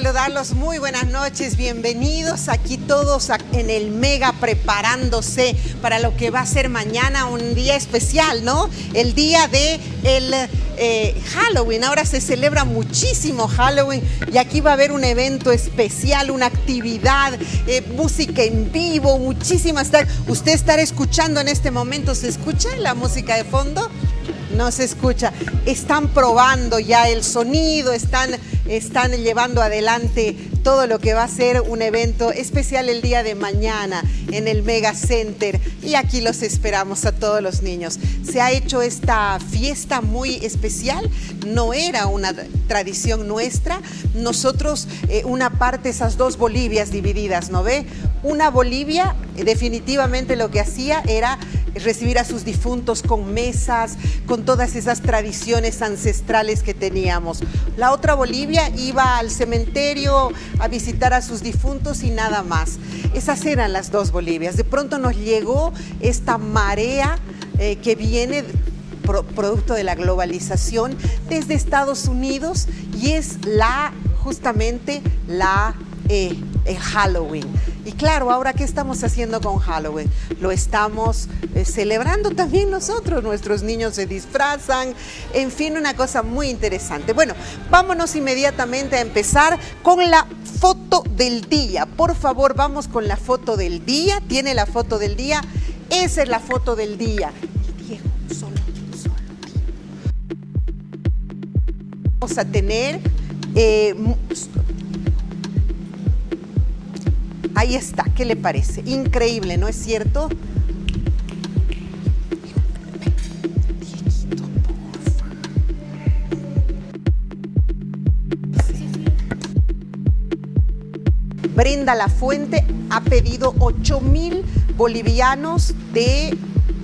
saludarlos, muy buenas noches, bienvenidos aquí todos en el Mega preparándose para lo que va a ser mañana un día especial, ¿no? El día de Halloween. Ahora se celebra muchísimo Halloween y aquí va a haber un evento especial, una actividad, música en vivo, muchísimas. Usted estará escuchando en este momento, ¿se escucha la música de fondo? No se escucha. Están probando ya el sonido, están llevando adelante todo lo que va a ser un evento especial el día de mañana en el Mega Center. Y aquí los esperamos a todos los niños. Se ha hecho esta fiesta muy especial. No era una tradición nuestra. Nosotros, una parte, esas dos Bolivias divididas, ¿no ve? Una Bolivia, definitivamente lo que hacía era recibir a sus difuntos con mesas, con todas esas tradiciones ancestrales que teníamos. La otra Bolivia iba al cementerio a visitar a sus difuntos y nada más. Esas eran las dos Bolivias. De pronto nos llegó esta marea que viene producto de la globalización desde Estados Unidos y es justamente el Halloween. Y claro, ahora, ¿qué estamos haciendo con Halloween? Lo estamos celebrando también nosotros, nuestros niños se disfrazan, en fin, una cosa muy interesante. Bueno, vámonos inmediatamente a empezar con la foto del día. Por favor, vamos con la foto del día. ¿Tiene la foto del día? Esa es la foto del día. Diego, solo. Vamos a tener... ahí está, ¿qué le parece? Increíble, ¿no es cierto? Dieguito, porfa. Sí. Brenda Lafuente ha pedido 8.000 bolivianos de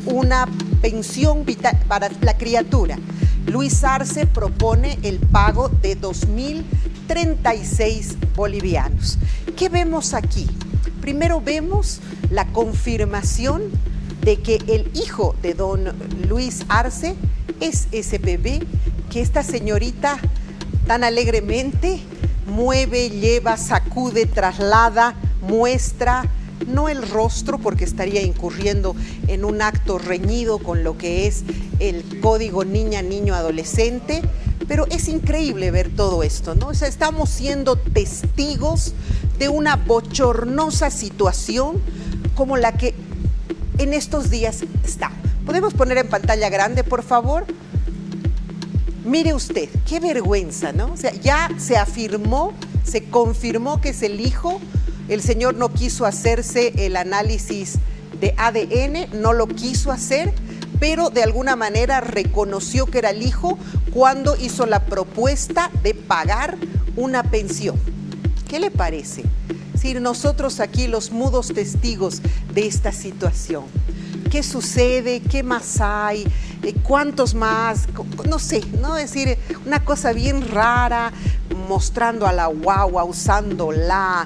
una pensión vital para la criatura. Luis Arce propone el pago de 2.036 bolivianos. ¿Qué vemos aquí? Primero vemos la confirmación de que el hijo de don Luis Arce es ese bebé que esta señorita tan alegremente mueve, lleva, sacude, traslada, muestra, no el rostro porque estaría incurriendo en un acto reñido con lo que es el código niña, niño, adolescente, pero es increíble ver todo esto, ¿no? O sea, estamos siendo testigos de una bochornosa situación como la que en estos días está. ¿Podemos poner en pantalla grande, por favor? Mire usted, qué vergüenza, ¿no? O sea, ya se afirmó, se confirmó que es el hijo. El señor no quiso hacerse el análisis de ADN, no lo quiso hacer, pero de alguna manera reconoció que era el hijo cuando hizo la propuesta de pagar una pensión. ¿Qué le parece? Si nosotros aquí los mudos testigos de esta situación, ¿qué sucede? ¿Qué más hay? ¿Cuántos más? No sé, ¿no? Es decir, una cosa bien rara, mostrando a la guagua, usándola,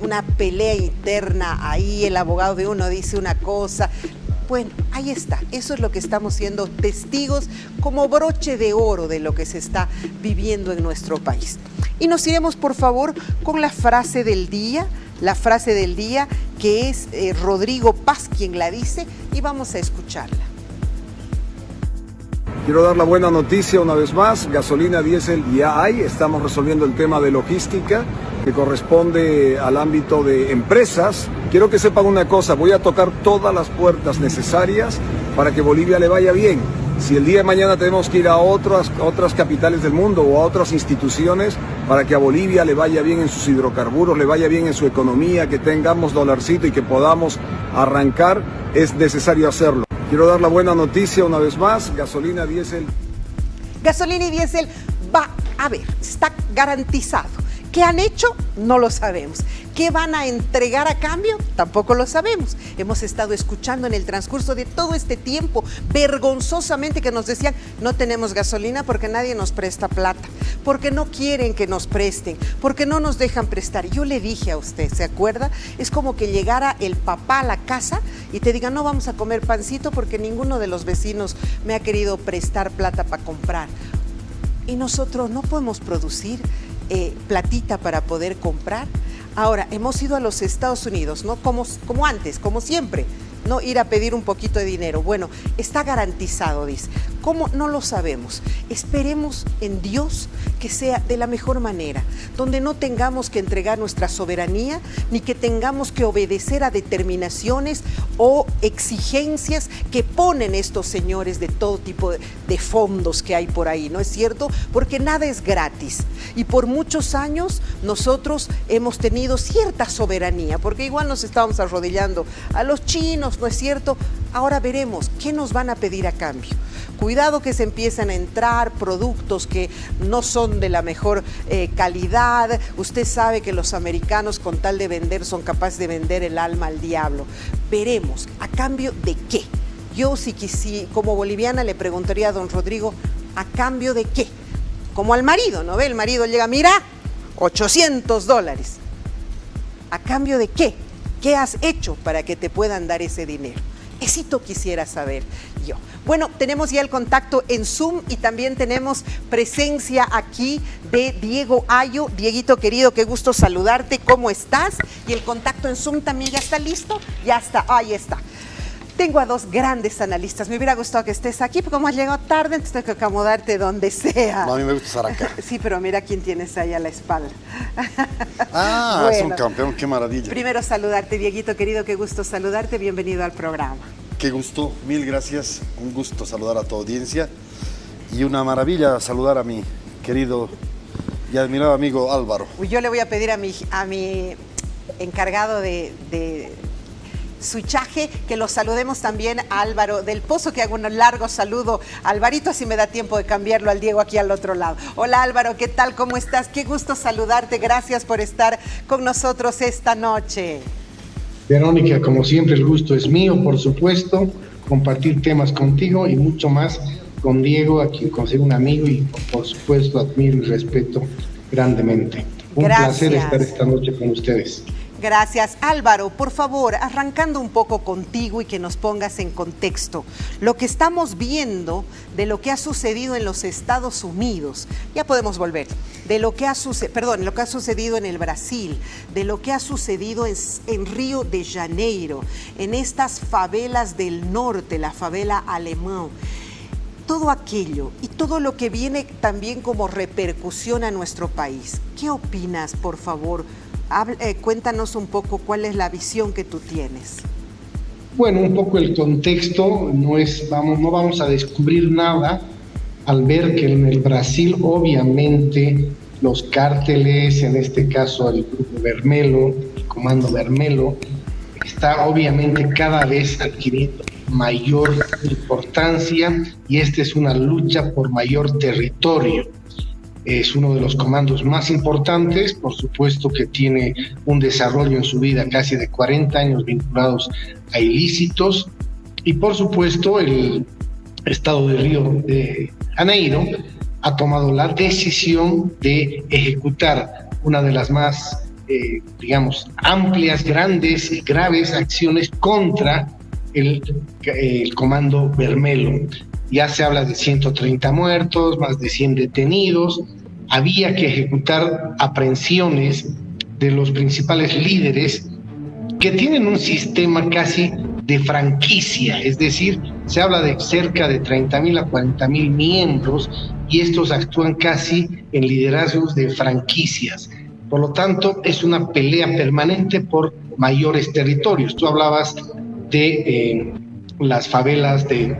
una pelea interna ahí, el abogado de uno dice una cosa. Bueno, ahí está, eso es lo que estamos siendo testigos como broche de oro de lo que se está viviendo en nuestro país. Y nos iremos, por favor, con la frase del día que es Rodrigo Paz quien la dice y vamos a escucharla. Quiero dar la buena noticia una vez más, gasolina diésel ya hay, estamos resolviendo el tema de logística que corresponde al ámbito de empresas. Quiero que sepan una cosa, voy a tocar todas las puertas necesarias para que Bolivia le vaya bien. Si el día de mañana tenemos que ir a otras capitales del mundo o a otras instituciones para que a Bolivia le vaya bien en sus hidrocarburos, le vaya bien en su economía, que tengamos dolarcito y que podamos arrancar, es necesario hacerlo. Quiero dar la buena noticia una vez más, gasolina diésel. Gasolina y diésel va a ver, está garantizado. ¿Qué han hecho? No lo sabemos. ¿Qué van a entregar a cambio? Tampoco lo sabemos. Hemos estado escuchando en el transcurso de todo este tiempo, vergonzosamente, que nos decían, no tenemos gasolina porque nadie nos presta plata, porque no quieren que nos presten, porque no nos dejan prestar. Yo le dije a usted, ¿se acuerda? Es como que llegara el papá a la casa y te diga, no vamos a comer pancito porque ninguno de los vecinos me ha querido prestar plata para comprar. Y nosotros no podemos producir. platita para poder comprar. Ahora, hemos ido a los Estados Unidos, ¿no? Como antes, como siempre, no ir a pedir un poquito de dinero. Bueno, está garantizado, dice. ¿Cómo? No lo sabemos. Esperemos en Dios que sea de la mejor manera, donde no tengamos que entregar nuestra soberanía, ni que tengamos que obedecer a determinaciones o exigencias que ponen estos señores de todo tipo de fondos que hay por ahí, ¿no es cierto? Porque nada es gratis. Y por muchos años nosotros hemos tenido cierta soberanía, porque igual nos estábamos arrodillando a los chinos, ¿no es cierto? Ahora veremos qué nos van a pedir a cambio. Cuidado que se empiezan a entrar productos que no son de la mejor calidad. Usted sabe que los americanos, con tal de vender, son capaces de vender el alma al diablo. Veremos, ¿a cambio de qué? Yo si como boliviana le preguntaría a don Rodrigo, ¿a cambio de qué? Como al marido, ¿no ve? El marido llega, mira, $800. ¿A cambio de qué? ¿Qué has hecho para que te puedan dar ese dinero? Esito quisiera saber yo. Bueno, tenemos ya el contacto en Zoom y también tenemos presencia aquí de Diego Ayo. Dieguito querido, qué gusto saludarte, ¿cómo estás? Y el contacto en Zoom también ya está listo, ya está, ahí está. Tengo a dos grandes analistas, me hubiera gustado que estés aquí, porque como has llegado tarde, entonces tengo que acomodarte donde sea. No, a mí me gusta estar acá. Sí, pero mira quién tienes ahí a la espalda. Ah, bueno, es un campeón, qué maravilla. Primero saludarte, Dieguito querido, qué gusto saludarte, bienvenido al programa. Qué gusto, mil gracias, un gusto saludar a tu audiencia y una maravilla saludar a mi querido y admirado amigo Álvaro. Yo le voy a pedir a mi encargado de switchaje que lo saludemos también a Álvaro del Pozo, que haga un largo saludo a Alvarito, así me da tiempo de cambiarlo al Diego aquí al otro lado. Hola Álvaro, ¿qué tal? ¿Cómo estás? Qué gusto saludarte, gracias por estar con nosotros esta noche. Verónica, como siempre el gusto es mío, por supuesto, compartir temas contigo y mucho más con Diego, a quien considero un amigo y por supuesto admiro y respeto grandemente. Un placer estar esta noche con ustedes. Gracias. Álvaro, por favor, arrancando un poco contigo y que nos pongas en contexto lo que estamos viendo de lo que ha sucedido en los Estados Unidos. Ya podemos volver. De lo que ha sucedido en el Brasil, de lo que ha sucedido en Río de Janeiro, en estas favelas del norte, la favela Alemão. Todo aquello y todo lo que viene también como repercusión a nuestro país. ¿Qué opinas, por favor? Cuéntanos un poco cuál es la visión que tú tienes. Bueno, un poco el contexto, no vamos a descubrir nada al ver que en el Brasil obviamente los cárteles, en este caso el Grupo Vermelho, el Comando Vermelho, está obviamente cada vez adquiriendo mayor importancia y esta es una lucha por mayor territorio. Es uno de los comandos más importantes, por supuesto que tiene un desarrollo en su vida casi de 40 años vinculados a ilícitos y por supuesto el estado de Río de Janeiro ha tomado la decisión de ejecutar una de las más, amplias, grandes y graves acciones contra el Comando Vermelho. Ya se habla de 130 muertos, más de 100 detenidos. Había que ejecutar aprehensiones de los principales líderes que tienen un sistema casi de franquicia, es decir, se habla de cerca de 30,000 a 40,000 miembros y estos actúan casi en liderazgos de franquicias. Por lo tanto, es una pelea permanente por mayores territorios. Tú hablabas de las favelas de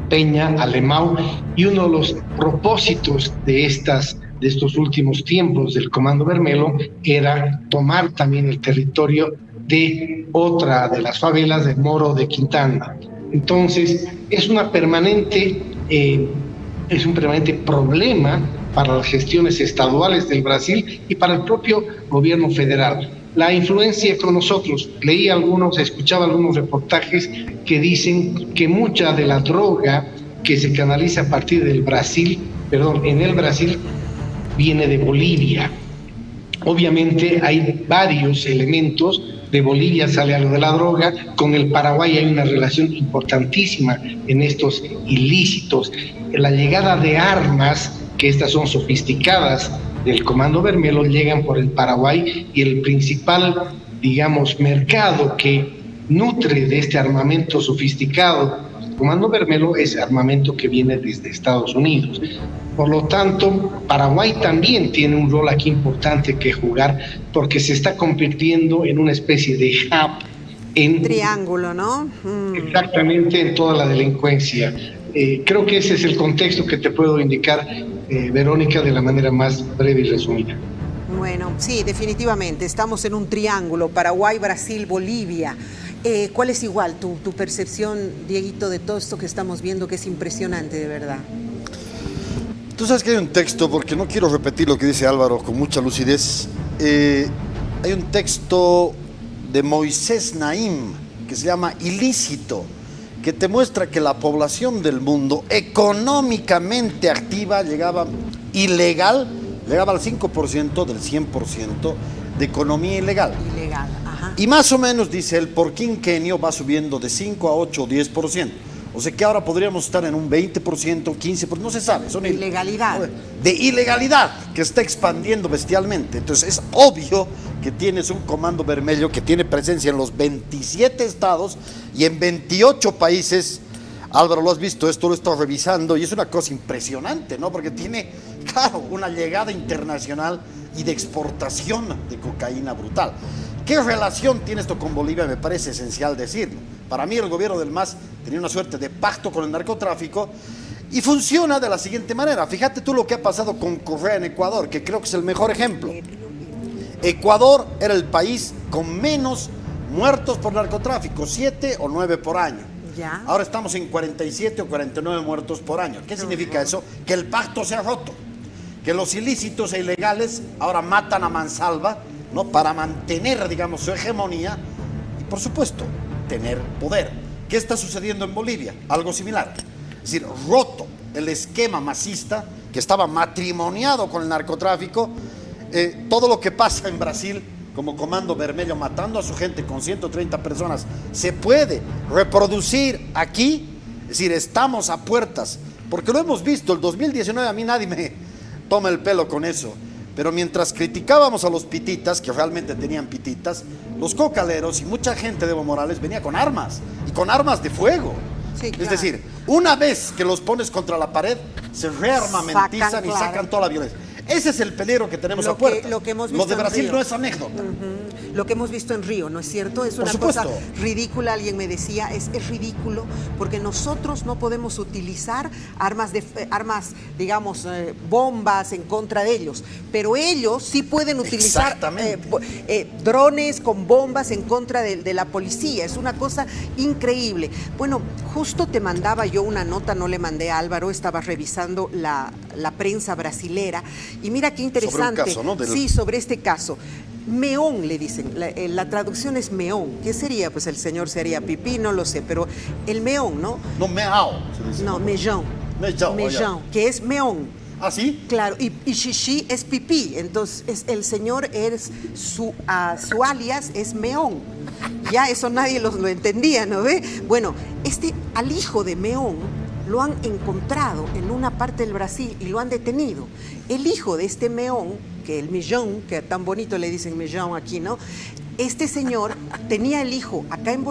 Peña, Alemão, y uno de los propósitos de estos últimos tiempos del Comando Vermelho era tomar también el territorio de otra de las favelas de Moro de Quintana. Entonces, es un permanente problema para las gestiones estaduales del Brasil y para el propio gobierno federal. La influencia con nosotros, escuchaba algunos reportajes que dicen que mucha de la droga que se canaliza a partir del Brasil, en el Brasil, viene de Bolivia. Obviamente hay varios elementos. De Bolivia sale algo de la droga, con el Paraguay hay una relación importantísima en estos ilícitos. La llegada de armas, que estas son sofisticadas, del Comando Bermelo llegan por el Paraguay, y el principal, digamos, mercado que nutre de este armamento sofisticado del Comando Bermelo es armamento que viene desde Estados Unidos. Por lo tanto, Paraguay también tiene un rol aquí importante que jugar, porque se está convirtiendo en una especie de hub en triángulo, ¿no? Exactamente, en toda la delincuencia. Creo que ese es el contexto que te puedo indicar, Verónica, de la manera más breve y resumida. Bueno, sí, definitivamente, estamos en un triángulo, Paraguay, Brasil, Bolivia. ¿Cuál es igual tu percepción, Dieguito, de todo esto que estamos viendo, que es impresionante, de verdad? Tú sabes que hay un texto, porque no quiero repetir lo que dice Álvaro con mucha lucidez, hay un texto de Moisés Naim que se llama Ilícito, que te muestra que la población del mundo económicamente activa llegaba al 5% del 100% de economía ilegal. Ilegal, ajá. Y más o menos, dice él, por quinquenio va subiendo de 5 a 8 o 10%. O sea que ahora podríamos estar en un 20%, 15%, no se sabe. Son ilegalidad. De ilegalidad que está expandiendo bestialmente. Entonces es obvio que tienes un Comando Bermelo que tiene presencia en los 27 estados y en 28 países. Álvaro, lo has visto, esto lo he estado revisando y es una cosa impresionante, ¿no? Porque tiene, claro, una llegada internacional y de exportación de cocaína brutal. ¿Qué relación tiene esto con Bolivia? Me parece esencial decirlo. Para mí el gobierno del MAS tenía una suerte de pacto con el narcotráfico y funciona de la siguiente manera. Fíjate tú lo que ha pasado con Correa en Ecuador, que creo que es el mejor ejemplo. Ecuador era el país con menos muertos por narcotráfico, 7 o 9 por año. Ya. Ahora estamos en 47 o 49 muertos por año. ¿Qué significa eso? Que el pacto se ha roto, que los ilícitos e ilegales ahora matan a mansalva, ¿no? Para mantener, digamos, su hegemonía y, por supuesto, tener poder. ¿Qué está sucediendo en Bolivia? Algo similar. Es decir, roto el esquema masista que estaba matrimoniado con el narcotráfico. Todo lo que pasa en Brasil como Comando Bermelo matando a su gente con 130 personas se puede reproducir aquí. Es decir, estamos a puertas, porque lo hemos visto. El 2019 a mí nadie me toma el pelo con eso. Pero mientras criticábamos a los pititas, que realmente tenían pititas, los cocaleros y mucha gente de Evo Morales venía con armas, y con armas de fuego. Sí, claro. Es decir, una vez que los pones contra la pared, se rearmamentizan y sacan toda la violencia. Ese es el peligro que tenemos a puertas. Lo que hemos visto Lo de Brasil en no es anécdota. Lo que hemos visto en Río, ¿no es cierto? Es una cosa ridícula. Alguien me decía, es ridículo porque nosotros no podemos utilizar armas, digamos, bombas en contra de ellos, pero ellos sí pueden utilizar drones con bombas en contra de la policía. Es una cosa increíble. Bueno, justo te mandaba yo una nota, no le mandé a Álvaro, estaba revisando la prensa brasilera. Y mira qué interesante. Sobre un caso, ¿no? Sí, sobre este caso. Meón, le dicen, la traducción es meón. ¿Qué sería? Pues el señor sería pipí, no lo sé, pero el meón, ¿no? No, meao. Se dice. No, mellón. Mellón, que es meón. ¿Ah, sí? Claro, y xixi es pipí, entonces el señor su alias es Meón. Ya eso nadie lo entendía, ¿no ve? Bueno, al hijo de Meón lo han encontrado en una parte del Brasil y lo han detenido. El hijo de este Meón, que el millón, que tan bonito le dicen millón aquí, ¿no? Este señor tenía el hijo acá en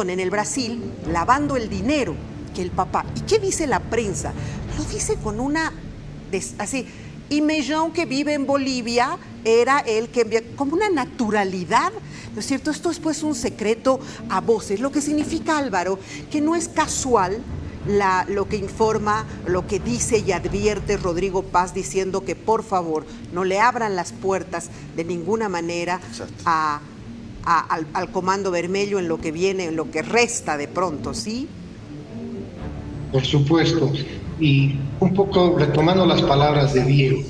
en el Brasil, lavando el dinero que el papá. ¿Y qué dice la prensa? Lo dice con así. Y Mellón, que vive en Bolivia, era el que envía, como una naturalidad, ¿no es cierto? Esto es pues un secreto a voces, lo que significa, Álvaro, que no es casual lo que informa, lo que dice y advierte Rodrigo Paz, diciendo que por favor no le abran las puertas de ninguna manera al Comando Bermelo en lo que viene, en lo que resta de pronto, ¿sí? Por supuesto. Y un poco retomando las palabras de Diego,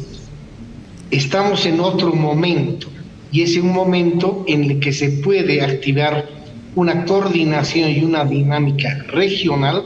estamos en otro momento, y es un momento en el que se puede activar una coordinación y una dinámica regional,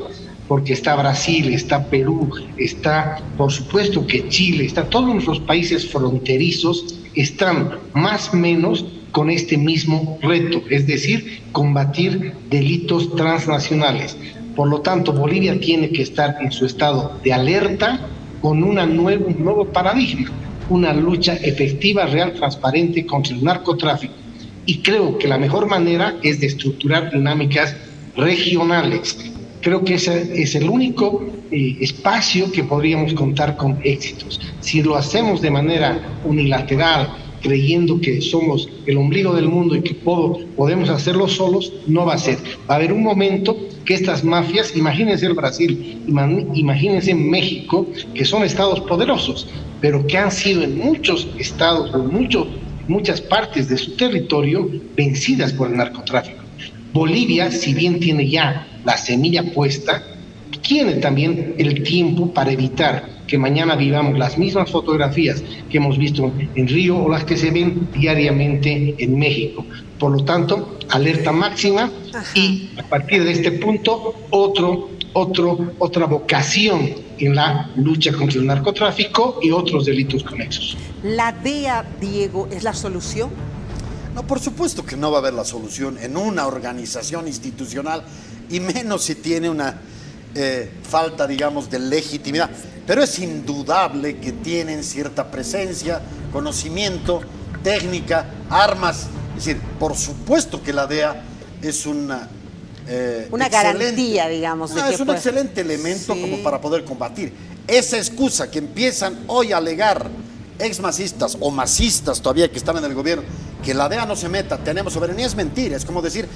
porque está Brasil, está Perú, está por supuesto que Chile, está todos nuestros países fronterizos, están más o menos con este mismo reto, es decir, combatir delitos transnacionales. Por lo tanto, Bolivia tiene que estar en su estado de alerta con un nuevo paradigma. una lucha efectiva, real, transparente contra el narcotráfico. Y creo que la mejor manera es de estructurar dinámicas regionales. Creo que ese es el único espacio que podríamos contar con éxitos. Si lo hacemos de manera unilateral, creyendo que somos el ombligo del mundo y que podemos hacerlo solos, no va a ser. Va a haber un momento que estas mafias, imagínense el Brasil, imagínense México, que son estados poderosos, pero que han sido en muchos estados, muchas partes de su territorio, vencidas por el narcotráfico. Bolivia, si bien tiene ya la semilla puesta, tiene también el tiempo para evitar que mañana vivamos las mismas fotografías que hemos visto en Río o las que se ven diariamente en México. Por lo tanto, alerta máxima. Ajá. Y a partir de este punto, otra vocación en la lucha contra el narcotráfico y otros delitos conexos. ¿La DEA, Diego, es la solución? No, por supuesto que no va a haber la solución en una organización institucional, y menos si tiene una falta, digamos, de legitimidad. Pero es indudable que tienen cierta presencia, conocimiento, técnica, armas. Es decir, por supuesto que la DEA es una garantía, digamos. Es un excelente elemento, sí, como para poder combatir. Esa excusa que empiezan hoy a alegar exmasistas o masistas todavía que están en el gobierno, que la DEA no se meta, tenemos soberanía, es mentira. Es como decir,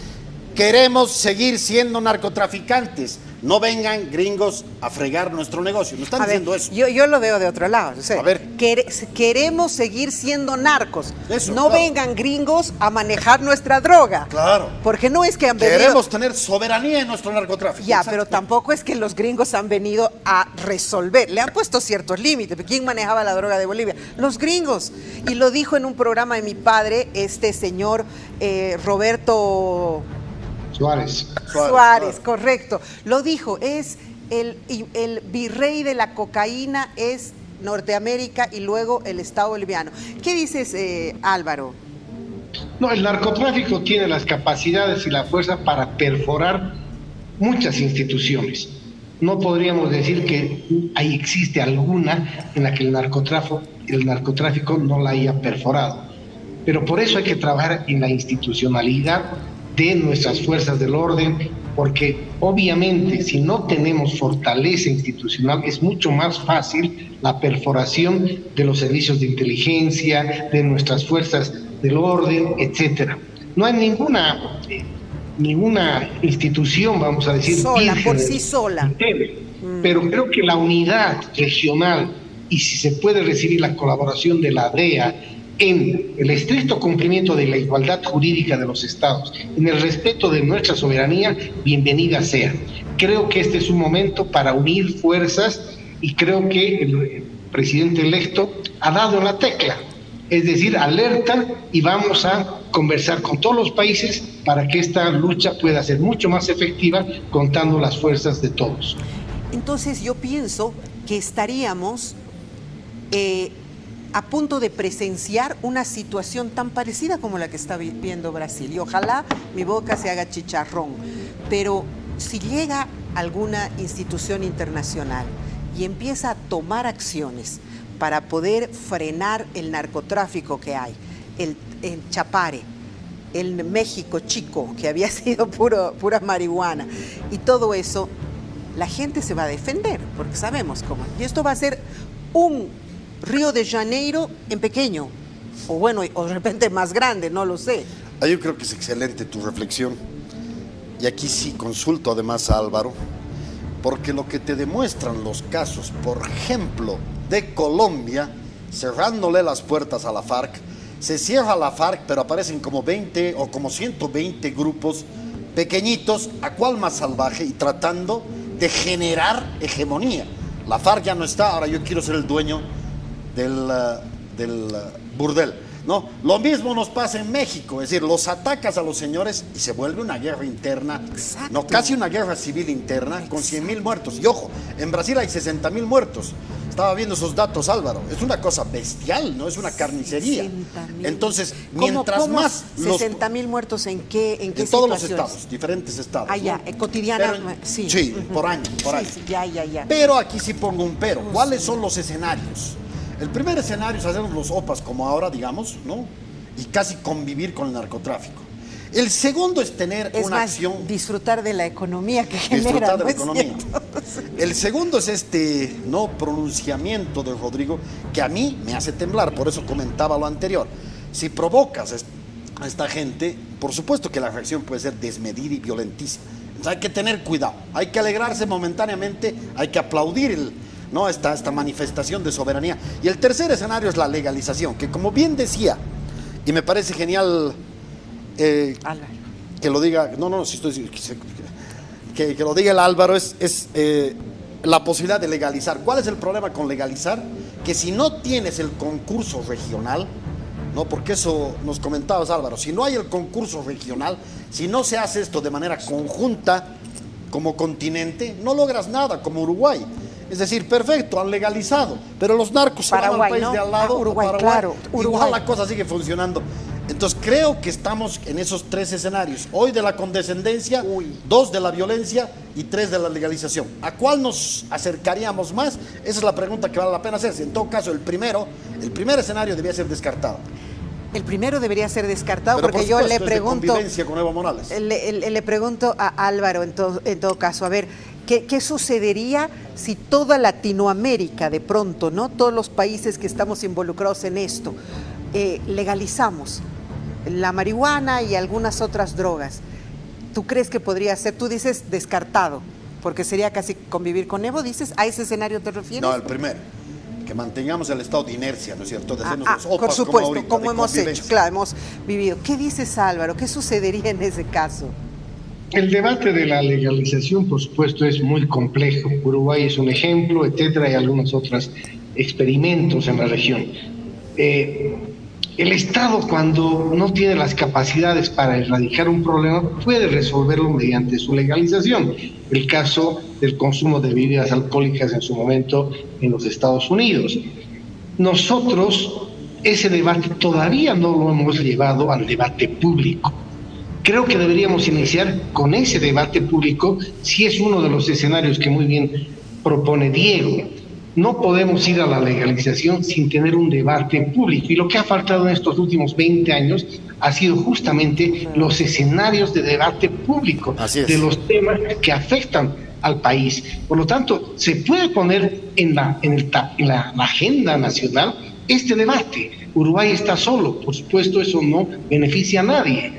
queremos seguir siendo narcotraficantes, no vengan gringos a fregar nuestro negocio. No están diciendo eso. Yo lo veo de otro lado. O sea, a ver. Queremos seguir siendo narcos. Eso, no claro. Vengan gringos a manejar nuestra droga. Claro. Porque no es que han venido... Queremos tener soberanía en nuestro narcotráfico. Ya, exacto. Pero tampoco es que los gringos han venido a resolver. Le han puesto ciertos límites. ¿Quién manejaba la droga de Bolivia? Los gringos. Y lo dijo en un programa de mi padre, este señor Roberto... Suárez, correcto. Lo dijo, es el virrey de la cocaína es Norteamérica y luego el Estado boliviano. ¿Qué dices, Álvaro? No, el narcotráfico tiene las capacidades y la fuerza para perforar muchas instituciones. No podríamos decir que ahí existe alguna en la que el narcotráfico no la haya perforado. Pero por eso hay que trabajar en la institucionalidad de nuestras fuerzas del orden, porque obviamente si no tenemos fortaleza institucional es mucho más fácil la perforación de los servicios de inteligencia, de nuestras fuerzas del orden, etcétera. No hay ninguna institución, vamos a decir, sola, por sí sola. Pero creo que la unidad regional, y si se puede recibir la colaboración de la DEA, en el estricto cumplimiento de la igualdad jurídica de los estados, en el respeto de nuestra soberanía, bienvenida sea. Creo que este es un momento para unir fuerzas y creo que el presidente electo ha dado la tecla, es decir, alerta, y vamos a conversar con todos los países para que esta lucha pueda ser mucho más efectiva contando las fuerzas de todos. Entonces yo pienso que estaríamos a punto de presenciar una situación tan parecida como la que está viviendo Brasil. Y ojalá mi boca se haga chicharrón. Pero si llega alguna institución internacional y empieza a tomar acciones para poder frenar el narcotráfico que hay, el Chapare, el México chico, que había sido pura marihuana, y todo eso, la gente se va a defender, porque sabemos cómo. Y esto va a ser un Río de Janeiro en pequeño, o bueno, o de repente más grande, no lo sé. Yo creo que es excelente tu reflexión, y aquí sí consulto además a Álvaro, porque lo que te demuestran los casos, por ejemplo, de Colombia, cerrándole las puertas a la FARC, se cierra la FARC, pero aparecen como 20 o como 120 grupos pequeñitos, a cual más salvaje, y tratando de generar hegemonía. La FARC ya no está, ahora yo quiero ser el dueño del burdel, ¿no? Lo mismo nos pasa en México, es decir, los atacas a los señores y se vuelve una guerra interna. Exacto. No, casi una guerra civil interna con 100,000 muertos. Y ojo, en Brasil hay 60,000 muertos. Estaba viendo esos datos, Álvaro. Es una cosa bestial, ¿no? Es una carnicería. 60,000. Entonces, mientras ¿Cómo más... 60,000 muertos en qué en todos los situaciones? estados, diferentes estados. Ah, ya, ¿no? cotidiana, Pero, sí. Sí, por año, por año. Sí, ya. Pero aquí sí pongo un pero. ¿Cuáles son los escenarios? El primer escenario es hacernos los OPAs como ahora, digamos, ¿no? Y casi convivir con el narcotráfico. El segundo es tener una acción... disfrutar de la economía que genera. Disfrutar de la ¿no economía. El segundo es este no pronunciamiento de Rodrigo, que a mí me hace temblar, por eso comentaba lo anterior. Si provocas a esta gente, por supuesto que la reacción puede ser desmedida y violentísima. Entonces hay que tener cuidado, hay que alegrarse momentáneamente, hay que aplaudir esta manifestación de soberanía. Y el tercer escenario es la legalización, que como bien decía, y me parece genial que lo diga, que lo diga el Álvaro, es la posibilidad de legalizar. ¿Cuál es el problema con legalizar? Que si no tienes el concurso regional, ¿no? Porque eso nos comentabas, Álvaro, si no hay el concurso regional, si no se hace esto de manera conjunta como continente, no logras nada, como Uruguay. Es decir, perfecto, han legalizado, pero los narcos se van al país de al lado, Uruguay, Paraguay, claro, Uruguay. igual la cosa sigue funcionando. Entonces creo que estamos en esos tres escenarios, hoy de la condescendencia, 2 de la violencia y 3 de la legalización. ¿A cuál nos acercaríamos más? Esa es la pregunta que vale la pena hacerse. En todo caso, el primer escenario debía ser descartado. El primero debería ser descartado, pero porque por yo le supuesto, pregunto... es de convivencia con Evo Morales. Le pregunto a Álvaro, en todo caso, a ver, ¿qué sucedería si toda Latinoamérica, de pronto, ¿no? Todos los países que estamos involucrados en esto, legalizamos la marihuana y algunas otras drogas? ¿Tú crees que podría ser? Tú dices descartado, porque sería casi convivir con Evo, dices, ¿a ese escenario te refieres? No, el primero, que mantengamos el estado de inercia, ¿no es cierto? De hacernos los OPAs, por supuesto, ahorita, como de hemos hecho, convivencia. claro, hemos vivido. ¿Qué dices, Álvaro? ¿Qué sucedería en ese caso? El debate de la legalización, por supuesto, es muy complejo. Uruguay es un ejemplo, etcétera, y algunos otros experimentos en la región. El Estado, cuando no tiene las capacidades para erradicar un problema, puede resolverlo mediante su legalización. El caso del consumo de bebidas alcohólicas en su momento en los Estados Unidos. Nosotros ese debate todavía no lo hemos llevado al debate público. Creo que deberíamos iniciar con ese debate público, si es uno de los escenarios que muy bien propone Diego. No podemos ir a la legalización sin tener un debate público. Y lo que ha faltado en estos últimos 20 años ha sido justamente los escenarios de debate público de los temas que afectan al país. Por lo tanto, se puede poner en la agenda nacional este debate. Uruguay está solo, por supuesto, eso no beneficia a nadie.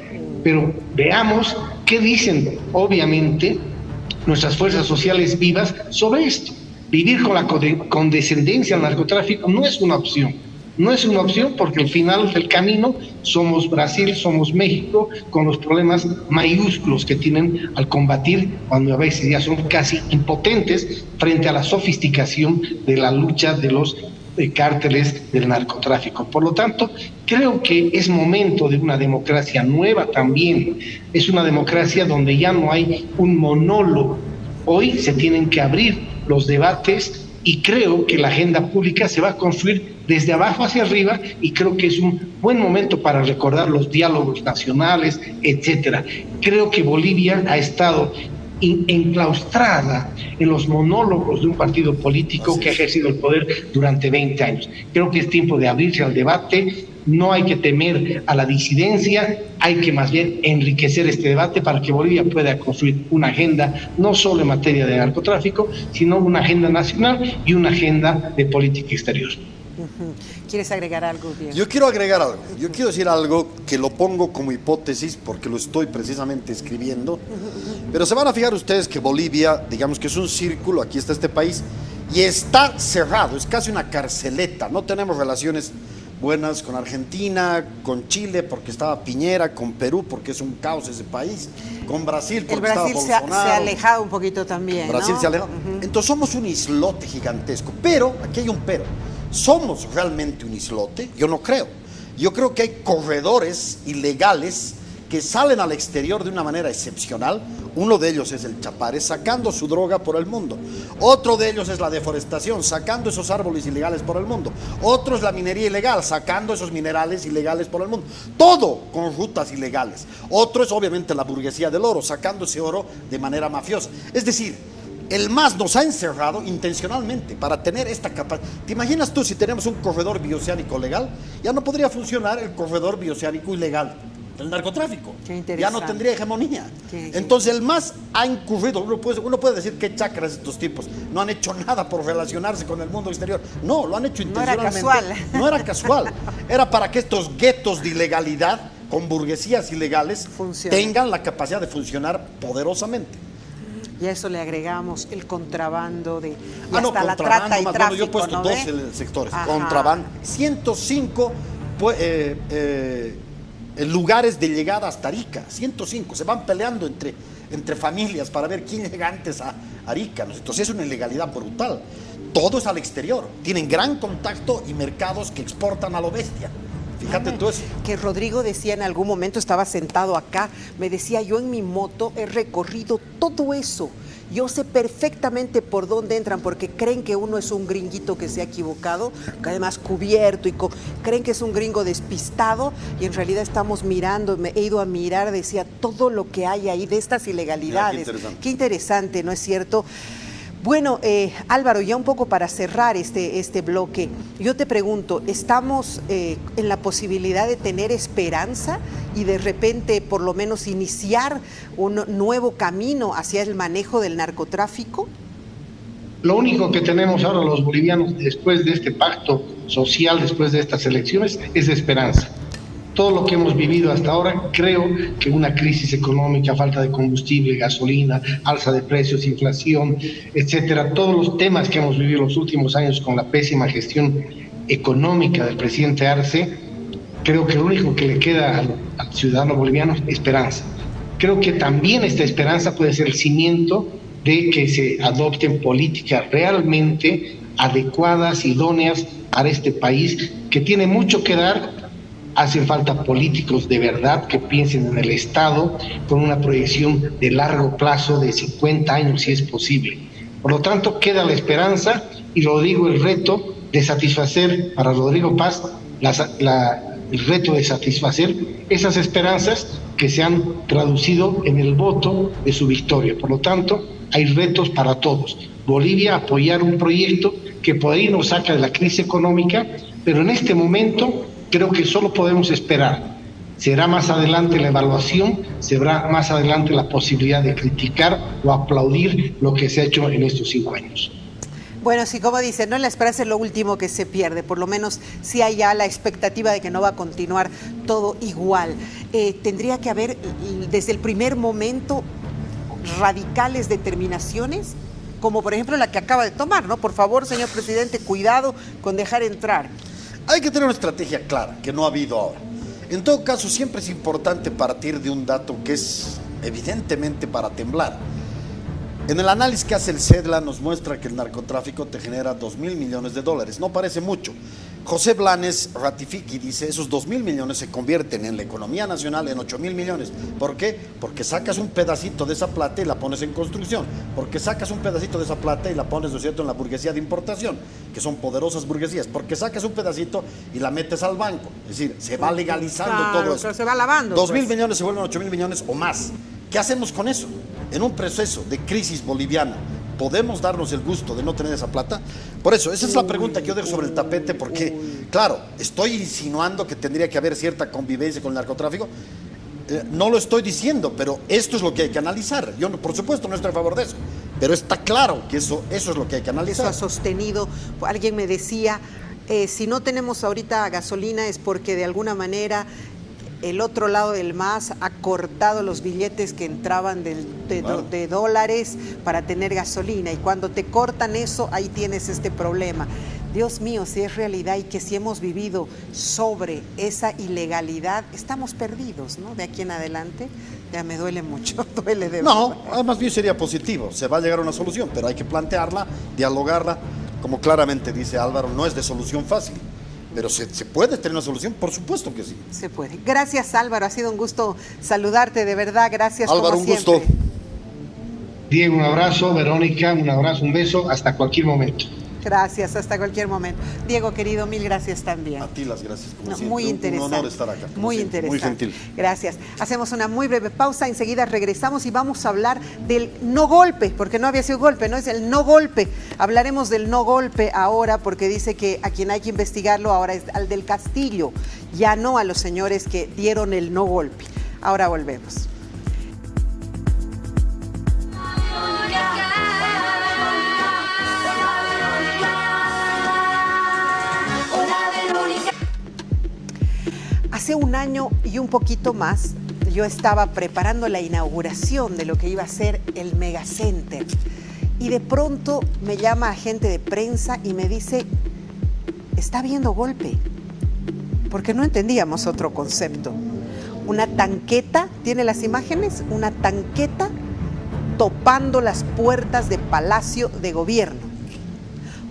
Pero veamos qué dicen, obviamente, nuestras fuerzas sociales vivas sobre esto. Vivir con la condescendencia al narcotráfico no es una opción. No es una opción porque al final del camino somos Brasil, somos México, con los problemas mayúsculos que tienen al combatir, cuando a veces ya son casi impotentes frente a la sofisticación de la lucha de los cárteles del narcotráfico. Por lo tanto, creo que es momento de una democracia nueva también. Es una democracia donde ya no hay un monólogo. Hoy se tienen que abrir los debates y creo que la agenda pública se va a construir desde abajo hacia arriba y creo que es un buen momento para recordar los diálogos nacionales, etcétera. Creo que Bolivia ha estado enclaustrada en los monólogos de un partido político que ha ejercido el poder durante 20 años. Creo que es tiempo de abrirse al debate. No hay que temer a la disidencia, hay que más bien enriquecer este debate para que Bolivia pueda construir una agenda no solo en materia de narcotráfico, sino una agenda nacional y una agenda de política exterior. ¿Quieres agregar algo, Diego? Yo quiero agregar algo. Yo quiero decir algo que lo pongo como hipótesis porque lo estoy precisamente escribiendo. Pero se van a fijar ustedes que Bolivia, digamos que es un círculo, aquí está este país, y está cerrado, es casi una carceleta. No tenemos relaciones buenas con Argentina, con Chile porque estaba Piñera, con Perú porque es un caos ese país, con Brasil porque estaba Bolsonaro. Se ha alejado un poquito también, Brasil, ¿no? Se ha alejado. Entonces somos un islote gigantesco, pero, aquí hay un pero, ¿somos realmente un islote? Yo no creo. Yo creo que hay corredores ilegales que salen al exterior de una manera excepcional. Uno de ellos es el Chapare, sacando su droga por el mundo. Otro de ellos es la deforestación, sacando esos árboles ilegales por el mundo. Otro es la minería ilegal, sacando esos minerales ilegales por el mundo. Todo con rutas ilegales. Otro es obviamente la burguesía del oro, sacando ese oro de manera mafiosa. Es decir, El MAS nos ha encerrado intencionalmente para tener esta capacidad. ¿Te imaginas tú si tenemos un corredor bioceánico legal? Ya no podría funcionar el corredor bioceánico ilegal del narcotráfico. Ya no tendría hegemonía. Entonces el MAS ha incurrido. Uno puede decir qué chacras estos tipos. No han hecho nada por relacionarse con el mundo exterior. No, lo han hecho intencionalmente. No era casual. No era casual. Era para que estos guetos de ilegalidad con burguesías ilegales tengan la capacidad de funcionar poderosamente. Y a eso le agregamos el contrabando de hasta la trata y tráfico. Bueno, yo he puesto 12 sectores. Ajá. Contrabando. 105 lugares de llegada hasta Arica. 105. Se van peleando entre familias para ver quién llega antes a Arica. Entonces es una ilegalidad brutal. Todo es al exterior. Tienen gran contacto y mercados que exportan a lo bestia. Fíjate tú eso. Que Rodrigo decía en algún momento, estaba sentado acá, me decía, yo en mi moto he recorrido todo eso. Yo sé perfectamente por dónde entran, porque creen que uno es un gringuito que se ha equivocado, que además cubierto, creen que es un gringo despistado, y en realidad estamos mirando, me he ido a mirar, decía, todo lo que hay ahí de estas ilegalidades. Mira, qué interesante, ¿no es cierto? Bueno, Álvaro, ya un poco para cerrar este bloque, yo te pregunto, ¿estamos en la posibilidad de tener esperanza y de repente por lo menos iniciar un nuevo camino hacia el manejo del narcotráfico? Lo único que tenemos ahora los bolivianos después de este pacto social, después de estas elecciones, es esperanza. Todo lo que hemos vivido hasta ahora, creo que una crisis económica, falta de combustible, gasolina, alza de precios, inflación, etcétera, todos los temas que hemos vivido los últimos años con la pésima gestión económica del presidente Arce, creo que lo único que le queda al ciudadano boliviano es esperanza. Creo que también esta esperanza puede ser el cimiento de que se adopten políticas realmente adecuadas, idóneas para este país, que tiene mucho que dar. Hacen falta políticos de verdad que piensen en el Estado con una proyección de largo plazo de 50 años si es posible. Por lo tanto, queda la esperanza y lo digo, el reto de satisfacer para Rodrigo Paz, el reto de satisfacer esas esperanzas que se han traducido en el voto de su victoria. Por lo tanto, hay retos para todos. Bolivia apoyar un proyecto que por ahí nos saca de la crisis económica, pero en este momento creo que solo podemos esperar. Será más adelante la evaluación, será más adelante la posibilidad de criticar o aplaudir lo que se ha hecho en estos 5 años. Bueno, sí, como dicen, ¿no? La esperanza es lo último que se pierde, por lo menos sí hay ya la expectativa de que no va a continuar todo igual. Tendría que haber desde el primer momento radicales determinaciones, como por ejemplo la que acaba de tomar, ¿no? Por favor, señor presidente, cuidado con dejar entrar. Hay que tener una estrategia clara, que no ha habido ahora. En todo caso, siempre es importante partir de un dato que es evidentemente para temblar. En el análisis que hace el CEDLA nos muestra que el narcotráfico te genera 2.000 millones de dólares. No parece mucho. José Blanes ratifica y dice, esos 2.000 millones se convierten en la economía nacional en 8.000 millones. ¿Por qué? Porque sacas un pedacito de esa plata y la pones en construcción. Porque sacas un pedacito de esa plata y la pones, ¿no es cierto?, en la burguesía de importación, que son poderosas burguesías. Porque sacas un pedacito y la metes al banco. Es decir, se va legalizando todo eso. Se va lavando. 2.000 millones se vuelven 8.000 millones o más. ¿Qué hacemos con eso? En un proceso de crisis boliviana, ¿podemos darnos el gusto de no tener esa plata? Por eso, esa es la pregunta que yo dejo sobre el tapete, porque, claro, estoy insinuando que tendría que haber cierta convivencia con el narcotráfico. No lo estoy diciendo, pero esto es lo que hay que analizar. Yo, por supuesto, no estoy a favor de eso, pero está claro que eso es lo que hay que analizar. Eso ha sostenido, alguien me decía, si no tenemos ahorita gasolina es porque de alguna manera el otro lado del MAS ha cortado los billetes que entraban de dólares para tener gasolina, y cuando te cortan eso, ahí tienes este problema. Dios mío, si es realidad y que si hemos vivido sobre esa ilegalidad, estamos perdidos, ¿no? De aquí en adelante, ya me duele mucho, duele de verdad. No, más bien sería positivo, se va a llegar a una solución, pero hay que plantearla, dialogarla, como claramente dice Álvaro, no es de solución fácil. Pero ¿se puede tener una solución? Por supuesto que sí. Se puede. Gracias, Álvaro. Ha sido un gusto saludarte, de verdad. Gracias, Álvaro, como siempre. Gusto. Diego, un abrazo. Verónica, un abrazo, un beso. Hasta cualquier momento. Gracias, hasta cualquier momento. Diego, querido, mil gracias también. A ti las gracias, como siempre. Muy interesante. Un honor estar acá. Muy siempre. interesante. Muy gentil. Gracias. Hacemos una muy breve pausa, enseguida regresamos y vamos a hablar del no golpe, porque no había sido golpe, ¿no? Es el no golpe. Hablaremos del no golpe ahora, porque dice que a quien hay que investigarlo ahora es al del Castillo, ya no a los señores que dieron el no golpe. Ahora volvemos. Hace un año y un poquito más, yo estaba preparando la inauguración de lo que iba a ser el Megacenter. Y de pronto me llama agente de prensa y me dice, está habiendo golpe. Porque no entendíamos otro concepto. Una tanqueta, ¿tiene las imágenes? Una tanqueta topando las puertas de Palacio de Gobierno.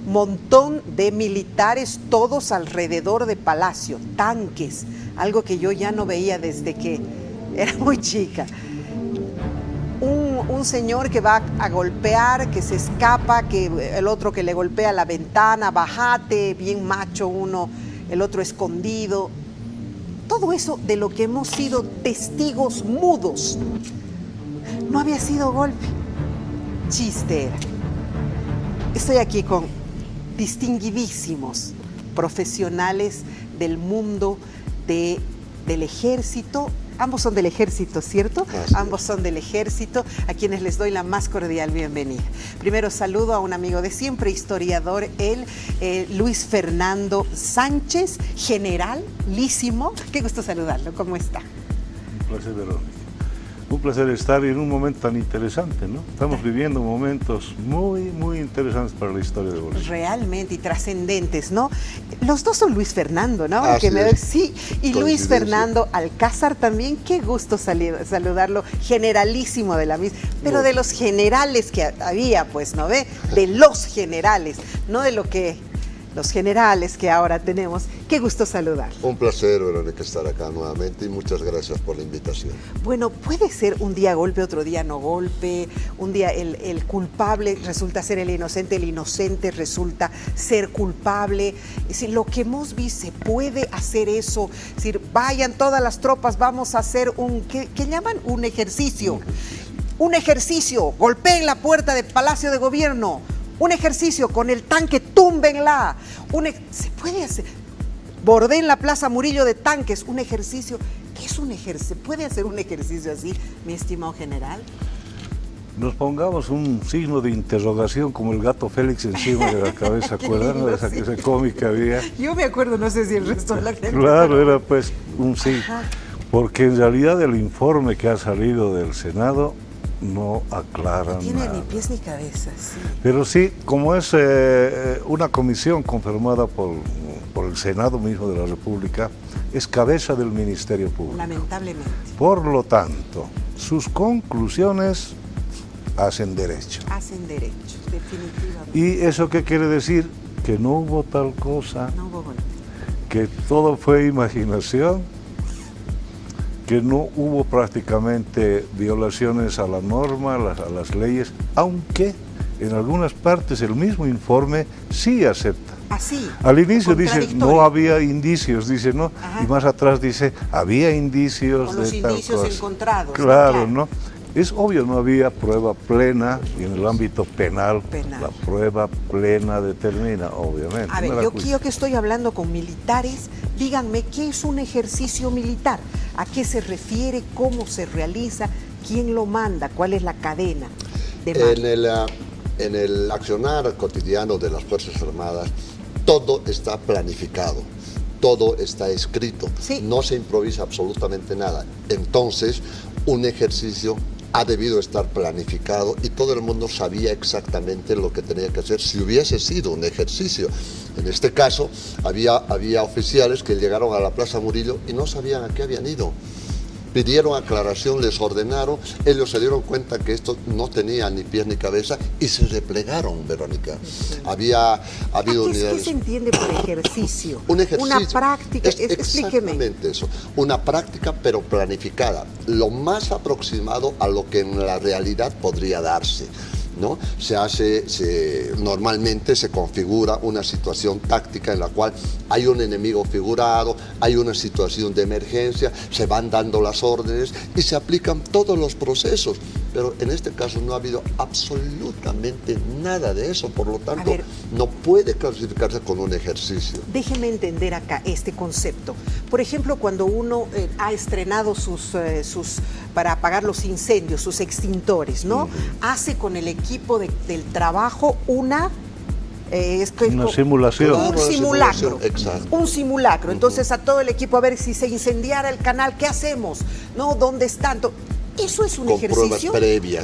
Montón de militares todos alrededor de Palacio, tanques, algo que yo ya no veía desde que era muy chica. Un señor que va a golpear, que se escapa, que el otro que le golpea la ventana, bájate, bien macho uno, el otro escondido. Todo eso de lo que hemos sido testigos mudos. No había sido golpe, chiste era. Estoy aquí con distinguidísimos profesionales del mundo del ejército. Ambos son del ejército, ¿cierto? Ambos son del ejército, a quienes les doy la más cordial bienvenida. Primero saludo a un amigo de siempre, historiador, Luis Fernando Sánchez, generalísimo. Qué gusto saludarlo, ¿cómo está? Un placer, Verónica. Un placer estar en un momento tan interesante, ¿no? Estamos viviendo momentos muy, muy interesantes para la historia de Bolivia. Realmente, y trascendentes, ¿no? Los dos son Luis Fernando, ¿no? Sí, y Luis Fernando Alcázar también, qué gusto saludarlo, generalísimo de la misma, pero de los generales que había, pues, ¿no ve? De los generales, no de lo que... los generales que ahora tenemos. Qué gusto saludar. Un placer, Verónica, estar acá nuevamente y muchas gracias por la invitación. Bueno, puede ser un día golpe, otro día no golpe, un día el culpable resulta ser el inocente resulta ser culpable. Es decir, lo que hemos visto, se puede hacer eso. Es decir, vayan todas las tropas, vamos a hacer ¿qué llaman? Un ejercicio. Un ejercicio, golpeen la puerta del Palacio de Gobierno. Un ejercicio con el tanque, túmbenla. Se puede hacer. Bordeen la Plaza Murillo de tanques. Un ejercicio. ¿Qué es un ejercicio? ¿Se puede hacer un ejercicio así, mi estimado general? Nos pongamos un signo de interrogación como el gato Félix encima de la cabeza, ¿acuerdan? Lindo, Esa, sí. ese cómic que había. Yo me acuerdo, no sé si el resto de la gente. Claro, era pues un sí. Porque en realidad el informe que ha salido del Senado no aclara No tiene nada. ni pies ni cabeza, sí. Pero sí, como es una comisión confirmada por el Senado mismo de la República, es cabeza del Ministerio Público. Lamentablemente. Por lo tanto, sus conclusiones hacen derecho. Hacen derecho, definitivamente. ¿Y eso qué quiere decir? Que no hubo tal cosa, No hubo golpe. que todo fue imaginación, que no hubo prácticamente violaciones a la norma, a las leyes, aunque en algunas partes el mismo informe sí acepta. Así. Al inicio dice, contradictorio. no había indicios, dice, ¿no? Ajá. Y más atrás dice, había indicios Con de los tal indicios cosa. encontrados, Claro, ¿no? ¿no? Es obvio, no había prueba plena, y en el ámbito penal, la prueba plena determina, obviamente. A ver, yo que estoy hablando con militares, díganme, ¿qué es un ejercicio militar? ¿A qué se refiere? ¿Cómo se realiza? ¿Quién lo manda? ¿Cuál es la cadena de mando? En el accionar cotidiano de las Fuerzas Armadas, todo está planificado, todo está escrito, Sí. no se improvisa absolutamente nada. Entonces, un ejercicio ha debido estar planificado y todo el mundo sabía exactamente lo que tenía que hacer si hubiese sido un ejercicio. En este caso, había oficiales que llegaron a la Plaza Murillo y no sabían a qué habían ido. Pidieron aclaración, les ordenaron, ellos se dieron cuenta que esto no tenía ni pies ni cabeza y se replegaron, Verónica. Había habido unidades... ¿Qué se entiende por ejercicio? Un ejercicio. Una práctica, explíqueme. Exactamente eso, una práctica pero planificada, lo más aproximado a lo que en la realidad podría darse. ¿no? Normalmente se configura una situación táctica en la cual hay un enemigo figurado, hay una situación de emergencia, se van dando las órdenes y se aplican todos los procesos. Pero en este caso no ha habido absolutamente nada de eso, por lo tanto no puede clasificarse con un ejercicio. Déjeme entender acá este concepto. Por ejemplo, cuando uno ha estrenado para apagar los incendios, sus extintores, ¿no? Hace con el equipo del trabajo una simulación. Un simulacro. Exacto. Un simulacro. Entonces a todo el equipo, a ver si se incendiara el canal, ¿qué hacemos? ¿No? ¿Dónde están? Eso es un con ejercicio, pruebas previas.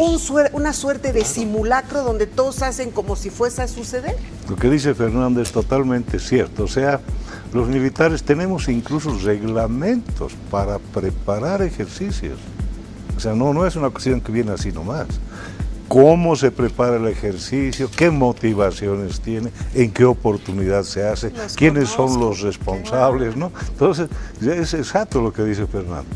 Una suerte de simulacro donde todos hacen como si fuese a suceder. Lo que dice Fernando es totalmente cierto. O sea, los militares tenemos incluso reglamentos para preparar ejercicios. O sea, no es una cuestión que viene así nomás. Cómo se prepara el ejercicio, qué motivaciones tiene, en qué oportunidad se hace, quiénes son los responsables, ¿no? Entonces, es exacto lo que dice Fernando.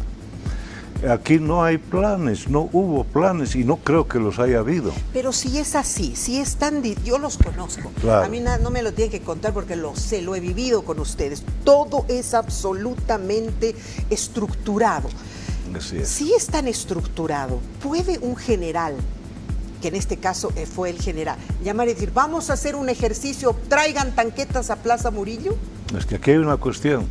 Aquí no hay planes, no hubo planes y no creo que los haya habido. Pero si es así, si es tan... Yo los conozco. Claro. A mí no me lo tienen que contar porque lo sé, lo he vivido con ustedes. Todo es absolutamente estructurado. Así es. Si es tan estructurado, ¿puede un general, que en este caso fue el general, llamar y decir, vamos a hacer un ejercicio, traigan tanquetas a Plaza Murillo? Es que aquí hay una cuestión.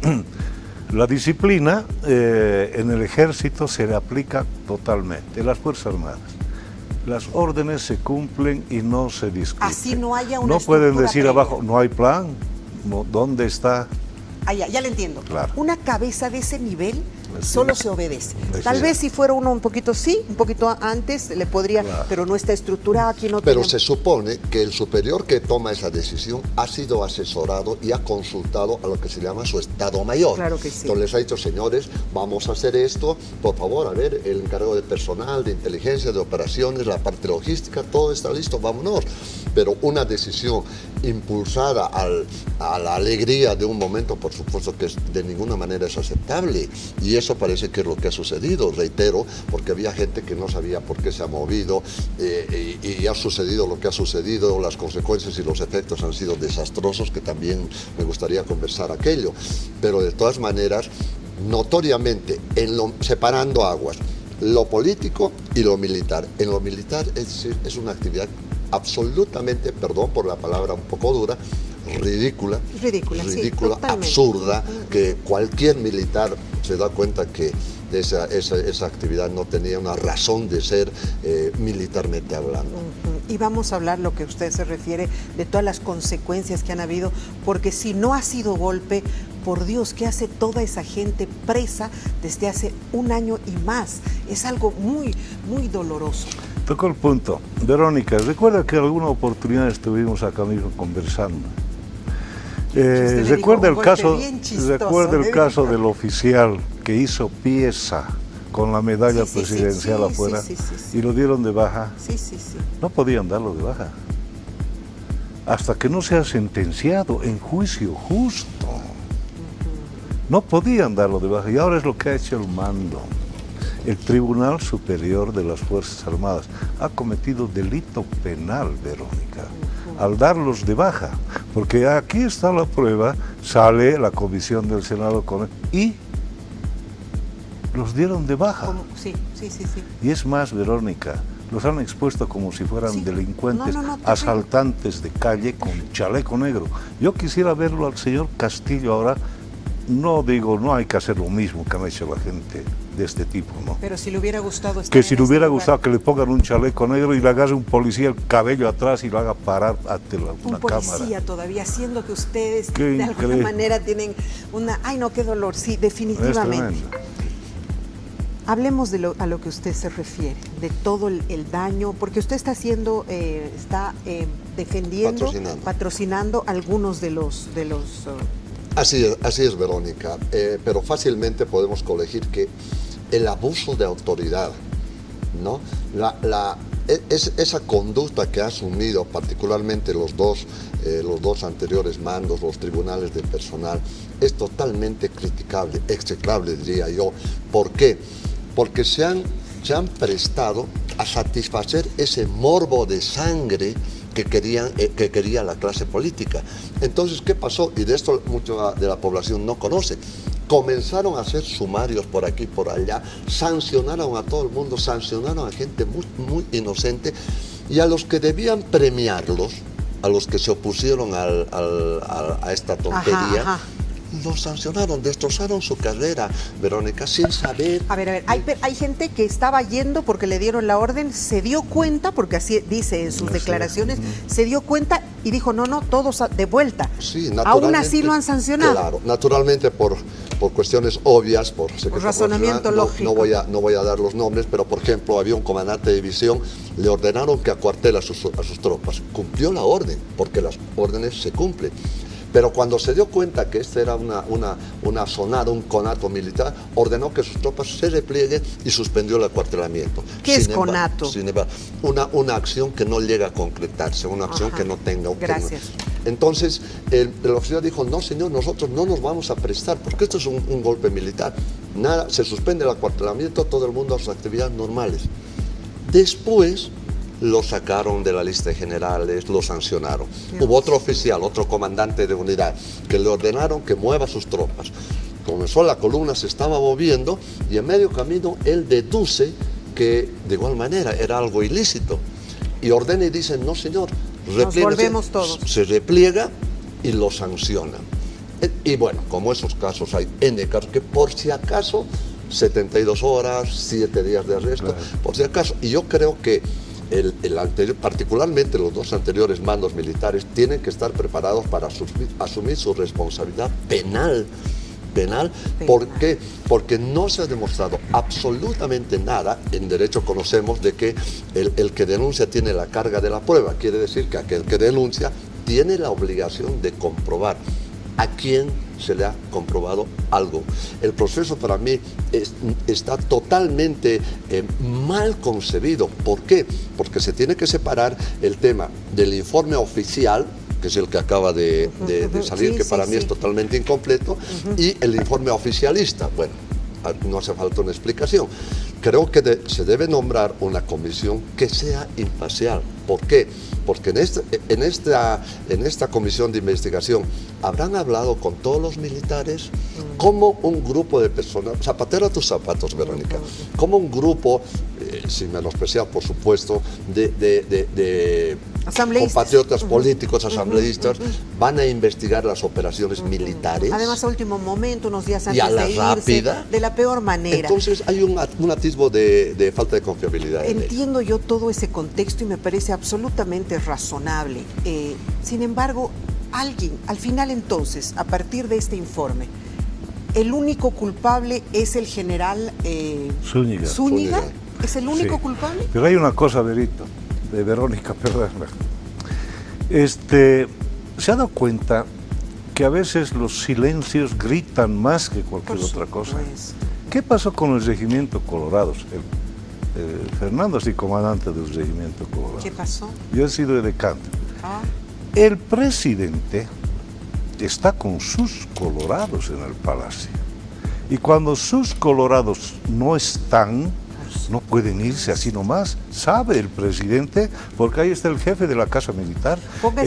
La disciplina en el ejército se le aplica totalmente, en las Fuerzas Armadas. Las órdenes se cumplen y no se discuten. Así no haya una No pueden estructura decir previa. abajo, no hay plan, ¿dónde está? Ya le entiendo. Claro. Una cabeza de ese nivel Así solo es. se obedece. Así Tal es. vez si fuera uno un poquito un poquito antes, le podría, Claro. pero no está estructurado, aquí no Pero tenemos- se supone que el superior que toma esa decisión ha sido asesorado y ha consultado a lo que se llama su Estado Mayor. Claro que sí. Entonces les ha dicho, señores, vamos a hacer esto, por favor, a ver, el encargado de personal, de inteligencia, de operaciones, la parte logística, todo está listo, vámonos. Pero una decisión impulsada a la alegría de un momento, por supuesto que de ninguna manera es aceptable. Y eso parece que es lo que ha sucedido, reitero, porque había gente que no sabía por qué se ha movido y ha sucedido lo que ha sucedido, las consecuencias y los efectos han sido desastrosos, que también me gustaría conversar aquello. Pero de todas maneras, notoriamente, separando aguas, lo político y lo militar. En lo militar es una actividad absolutamente, perdón por la palabra un poco dura, ridícula, sí, totalmente. absurda, que cualquier militar se da cuenta que esa actividad no tenía una razón de ser militarmente hablando. Y vamos a hablar, lo que usted se refiere, de todas las consecuencias que han habido, porque si no ha sido golpe, por Dios, ¿qué hace toda esa gente presa desde hace un año y más? Es algo muy, muy doloroso. Tocó el punto. Verónica, recuerda que en alguna oportunidad estuvimos acá mismo conversando. Recuerda el caso, del oficial que hizo pieza con la medalla presidencial afuera y lo dieron de baja. Sí. No podían darlo de baja hasta que no sea sentenciado en juicio justo. No podían darlo de baja y ahora es lo que ha hecho el mando. El Tribunal Superior de las Fuerzas Armadas ha cometido delito penal, Verónica, al darlos de baja, porque aquí está la prueba, sale la comisión del Senado con y los dieron de baja. Sí. Y es más, Verónica, los han expuesto como si fueran delincuentes, asaltantes de calle con chaleco negro. Yo quisiera verlo al señor Castillo ahora. No digo, no hay que hacer lo mismo que han hecho la gente de este tipo, ¿no? Pero si le hubiera gustado estar Que si en le hubiera ese lugar. gustado que le pongan un chaleco negro y le agarre un policía el cabello atrás y lo haga parar ante una Un policía cámara. todavía, siendo que ustedes Qué de alguna increíble. manera tienen una... Ay, no, qué dolor, sí, Es definitivamente. tremendo. Hablemos a lo que usted se refiere, de todo el daño, porque usted está haciendo, defendiendo, patrocinando algunos de los Así es, Verónica, pero fácilmente podemos colegir que el abuso de autoridad, ¿no? Esa conducta que ha asumido particularmente los dos anteriores mandos, los tribunales de personal, es totalmente criticable, execrable, diría yo. ¿Por qué? Porque se han se han prestado a satisfacer ese morbo de sangre que quería la clase política. Entonces, ¿qué pasó? Y de esto mucha de la población no conoce. Comenzaron a hacer sumarios por aquí, por allá, sancionaron a todo el mundo, sancionaron a gente muy, muy inocente, y a los que debían premiarlos, a los que se opusieron a esta tontería, los sancionaron, destrozaron su carrera, Verónica, sin saber. A ver, hay gente que estaba yendo porque le dieron la orden, se dio cuenta, porque así dice en sus declaraciones, se dio cuenta y dijo, no, todos de vuelta. Sí, aún así lo han sancionado. Claro, naturalmente por cuestiones obvias, por razonamiento lógico. No voy a dar los nombres, pero por ejemplo, había un comandante de división, le ordenaron que acuartele a sus tropas. Cumplió la orden, porque las órdenes se cumplen. Pero cuando se dio cuenta que esta era una zonada, un conato militar, ordenó que sus tropas se replieguen y suspendió el acuartelamiento. ¿Qué es conato? Sin embargo, una acción que no llega a concretarse, una acción que no tenga... Gracias. Entonces, el oficial dijo, no señor, nosotros no nos vamos a prestar, porque esto es un golpe militar. Nada, se suspende el acuartelamiento, todo el mundo a sus actividades normales. Después lo sacaron de la lista de generales, lo sancionaron. Hubo otro oficial, otro comandante de unidad, que le ordenaron que mueva sus tropas. Comenzó la columna, se estaba moviendo, y en medio camino él deduce que de igual manera era algo ilícito. Y ordena y dice, no señor, nos volvemos todos. Se repliega y lo sancionan. Y bueno, como esos casos hay N casos, que por si acaso, 72 horas, 7 días de arresto, por si acaso. Y yo creo que el anterior, particularmente los dos anteriores mandos militares, tienen que estar preparados para asumir su responsabilidad penal. ¿Por qué? Porque no se ha demostrado absolutamente nada. En derecho conocemos de que el que denuncia tiene la carga de la prueba. Quiere decir que aquel que denuncia tiene la obligación de comprobar a quién se le ha comprobado algo. El proceso para mí está totalmente mal concebido. ¿Por qué? Porque se tiene que separar el tema del informe oficial, que es el que acaba de salir, que para mí es totalmente incompleto, y el informe oficialista. Bueno, no hace falta una explicación. Creo que se debe nombrar una comisión que sea imparcial. ¿Por qué? Porque en esta comisión de investigación habrán hablado con todos los militares, como un grupo de personas, zapatero a tus zapatos, Verónica, como un grupo, sin menospreciar por supuesto, de compatriotas políticos, asambleístas, van a investigar las operaciones militares. Además, a último momento, unos días antes y a la de irse, rápida, de la peor manera. Entonces hay un atisbo de falta de confiabilidad. Entiendo yo todo ese contexto y me parece absolutamente razonable. Sin embargo, alguien, al final entonces, a partir de este informe, el único culpable es el general Zúñiga. ¿Es el único culpable? Pero hay una cosa, Verito, de Verónica, perdóname. ¿Se ha dado cuenta que a veces los silencios gritan más que cualquier otra cosa? ¿Qué pasó con el Regimiento Colorados? Fernando es el comandante del Regimiento Colorado. ¿Qué pasó? Yo he sido decano. El presidente está con sus colorados en el palacio. Y cuando sus colorados no están, no pueden irse así nomás, sabe el presidente, porque ahí está el jefe de la Casa Militar. Ponga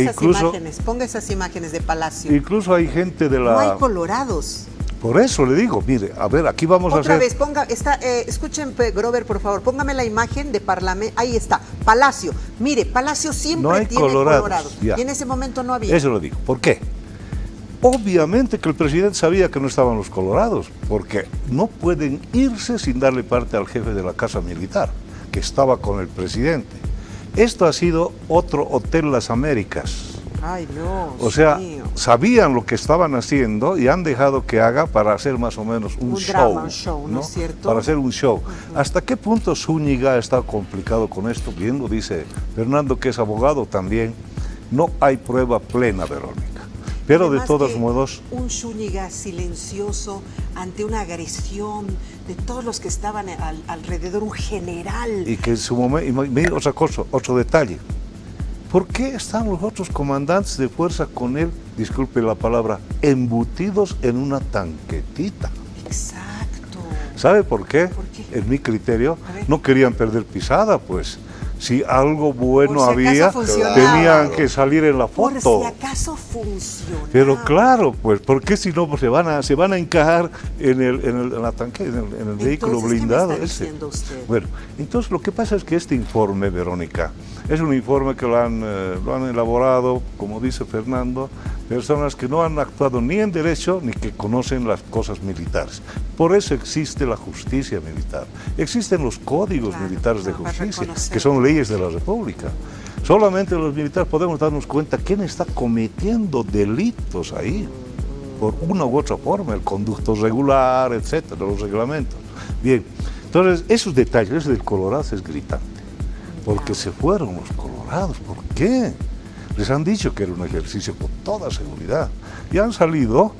esas imágenes de Palacio. Incluso hay gente de la... No hay colorados. Por eso le digo, mire, a ver, aquí vamos a hacer... Otra vez, escuchen, Grover, por favor, póngame la imagen de Parlamento, ahí está, Palacio. Mire, Palacio siempre tiene colorados. Y en ese momento no había. Eso lo digo. ¿Por qué? Obviamente que el presidente sabía que no estaban los colorados, porque no pueden irse sin darle parte al jefe de la Casa Militar, que estaba con el presidente. Esto ha sido otro Hotel Las Américas. Ay, Dios. O sea, mío. Sabían lo que estaban haciendo y han dejado que haga para hacer más o menos un show, ¿no es cierto? Para hacer un show. ¿Hasta qué punto Zúñiga está complicado con esto? Bien lo dice Fernando, que es abogado también. No hay prueba plena, Verónica. Pero además, de todos modos... Un Zúñiga silencioso ante una agresión de todos los que estaban alrededor, un general. Y que en su momento... Y mira otra cosa, otro detalle. ¿Por qué están los otros comandantes de fuerza con él, disculpe la palabra, embutidos en una tanquetita? Exacto. ¿Sabe por qué? ¿Por qué? En mi criterio, A ver. no querían perder pisada, pues. Si algo bueno Por si había, acaso funcionaba. tenían que salir en la Por foto. si acaso funciona. Pero claro, pues, ¿por qué si no pues, se van a encajar en la tanque, en el vehículo Entonces, ¿qué me blindado está ese? diciendo usted? Bueno, entonces lo que pasa es que este informe, Verónica, es un informe que lo han elaborado, como dice Fernando, personas que no han actuado ni en derecho ni que conocen las cosas militares. Por eso existe la justicia militar. Existen los códigos Claro, militares de para justicia, reconocer. que son leyes de la República. Solamente los militares podemos darnos cuenta quién está cometiendo delitos ahí, por una u otra forma, el conducto regular, etcétera, los reglamentos. Bien, entonces esos detalles, eso del Colorado es gritante, porque se fueron los colorados. ¿Por qué? Les han dicho que era un ejercicio con toda seguridad y han salido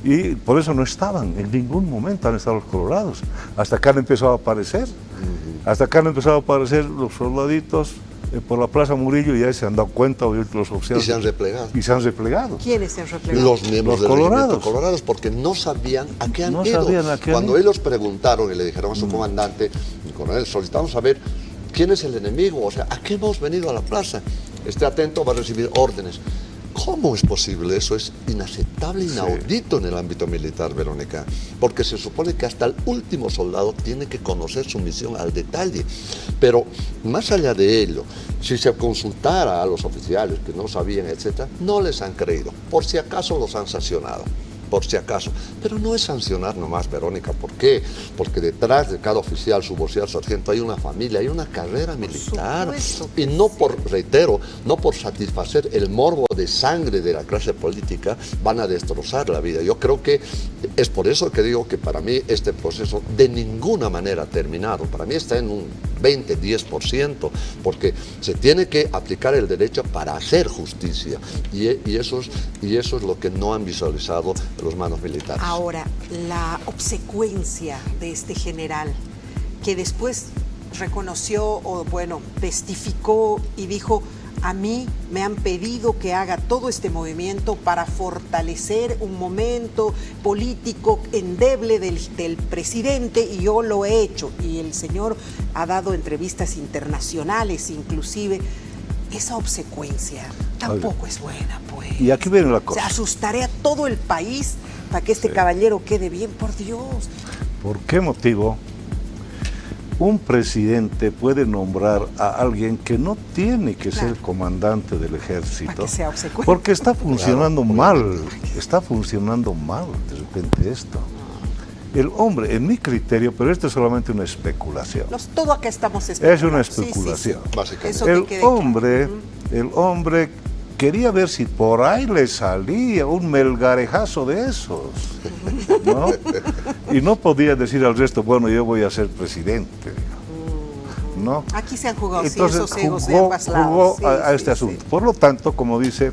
y por eso no estaban, en ningún momento han estado los colorados, hasta que han empezado a aparecer, los soldaditos por la Plaza Murillo y ya se han dado cuenta los oficiales. Y se han replegado. Y se han replegado. ¿Quiénes se han replegado? Los miembros Los del regimiento colorados. colorados, porque no sabían a qué han No ido. sabían a qué han Cuando ido. ellos preguntaron y le dijeron a su comandante, coronel, solicitamos saber quién es el enemigo, o sea, ¿a qué hemos venido a la plaza? Esté atento, va a recibir órdenes. ¿Cómo es posible? Eso es inaceptable, inaudito en el ámbito militar, Verónica, porque se supone que hasta el último soldado tiene que conocer su misión al detalle. Pero más allá de ello, si se consultara a los oficiales que no sabían, etcétera, no les han creído. Por si acaso los han sancionado. Por si acaso. Pero no es sancionar nomás, Verónica. ¿Por qué? Porque detrás de cada oficial, suboficial, sargento, hay una familia, hay una carrera militar. supuesto Y no por, reitero, no por satisfacer el morbo de sangre de la clase política van a destrozar la vida. Yo creo que es por eso que digo que para mí este proceso de ninguna manera ha terminado. Para mí está en un 20, 10%, porque se tiene que aplicar el derecho para hacer justicia. Y eso es lo que no han visualizado los mandos militares. Ahora, la obsecuencia de este general, que después reconoció, o bueno, testificó y dijo, a mí me han pedido que haga todo este movimiento para fortalecer un momento político endeble del presidente, y yo lo he hecho. Y el señor ha dado entrevistas internacionales, inclusive. Esa obsecuencia tampoco es buena, pues. Y aquí viene la cosa. Se asustaré a todo el país para que este caballero quede bien, por Dios. ¿Por qué motivo un presidente puede nombrar a alguien que no tiene que ser comandante del ejército? Para que sea obsecuente. Porque está funcionando mal, de repente esto. El hombre, en mi criterio, pero esto es solamente una especulación. Todo acá estamos Es especulando. una especulación. Básicamente. Eso que El quede claro. hombre quería ver si por ahí le salía un melgarejazo de esos, ¿no? Y no podía decir al resto, bueno, yo voy a ser presidente, ¿no? Aquí se han jugado Entonces esos egos de jugó ambas lados. a Sí, este sí, asunto. sí. Por lo tanto, como dice,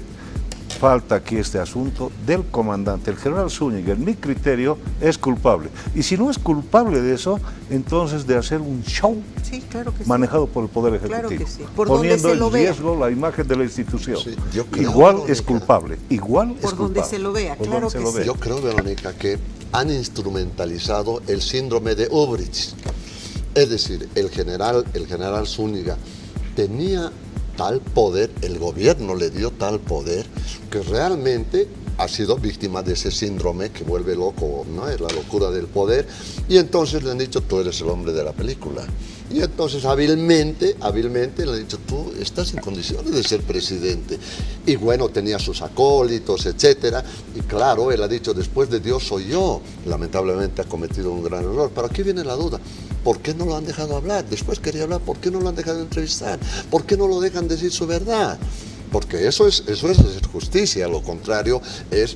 falta aquí este asunto del comandante. El general Zúñiga, en mi criterio, es culpable. Y si no es culpable de eso, entonces de hacer un show Sí, claro que sí. manejado por el Poder Ejecutivo, Claro que sí. Por donde poniendo se lo en vea. riesgo la imagen de la institución. Sí, yo creo, Igual Verónica, es culpable, igual Por es donde culpable. se lo vea, Por claro donde se que lo sí. vea. Yo creo, Verónica, que han instrumentalizado el síndrome de Ubrich. Es decir, el general Zúñiga tenía tal poder, el gobierno le dio tal poder, que realmente ha sido víctima de ese síndrome que vuelve loco, ¿no? Es la locura del poder. Y entonces le han dicho, tú eres el hombre de la película. Y entonces hábilmente le han dicho, tú estás en condiciones de ser presidente. Y bueno, tenía sus acólitos, etcétera. Y claro, él ha dicho, después de Dios soy yo. Lamentablemente ha cometido un gran error. Pero aquí viene la duda. ¿Por qué no lo han dejado hablar? Después quería hablar, ¿por qué no lo han dejado entrevistar? ¿Por qué no lo dejan decir su verdad? Porque eso es hacer justicia, lo contrario es